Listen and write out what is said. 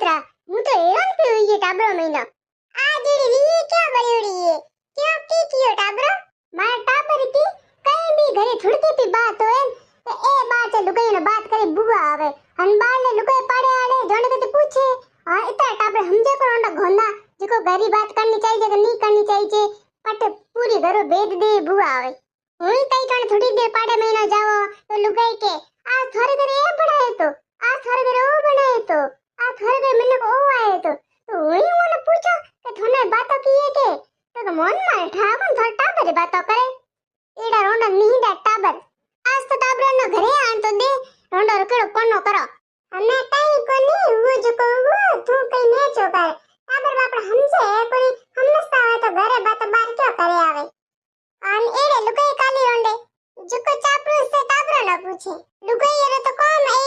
मित्रा हूं तो हैरान थी हुई ये टाबरो महीना आ जेडी री क्या बळियोड़ी है क्यों की कियो टाबरो मार टाबर की कहीं भी घरे थुड़की थी बात होए तो ए बात है लुगाई ने बात करे बुआ आवे हन बाल ने लुगाई पाड़े आड़े जोने के पूछे हां इतना टाबर समझे को रोंडा घोंदा जिको घरी बात करनी चाहिए कि नहीं करनी चाहिए पट पूरी घरो भेद दे बुआ आवे हुई कई कण थोड़ी देर पाड़े महीना जाओ तो लुगाई के आ थारे घरे ए बनाए तो आ थारे घरे ओ बनाए तो आ थारे घरे मिलने को ओ आए तो हुई ओने पूछो કે થોને બાતો કીએ કે તો મન માં ઠાકુન થોડા ટાબર બાતો કરે એડા રોંડા નીડા ટાબર આજ તો ટાબરનો ઘરે આન તો દે રોંડો કેડો કોનો કરો અમે કઈ કોની હું જ કહું તું કઈ નેચો કર ટાબર બાપડા સમજે કોઈ સમજતા હોય તો ઘરે બાતો બાર ક્યો કરે આવે આન એડે લુગાઈ કાલી રોંડે જો કોઈ ચાપડું સે ટાબર ના પૂછે લુગાઈ રે તો કોમ એ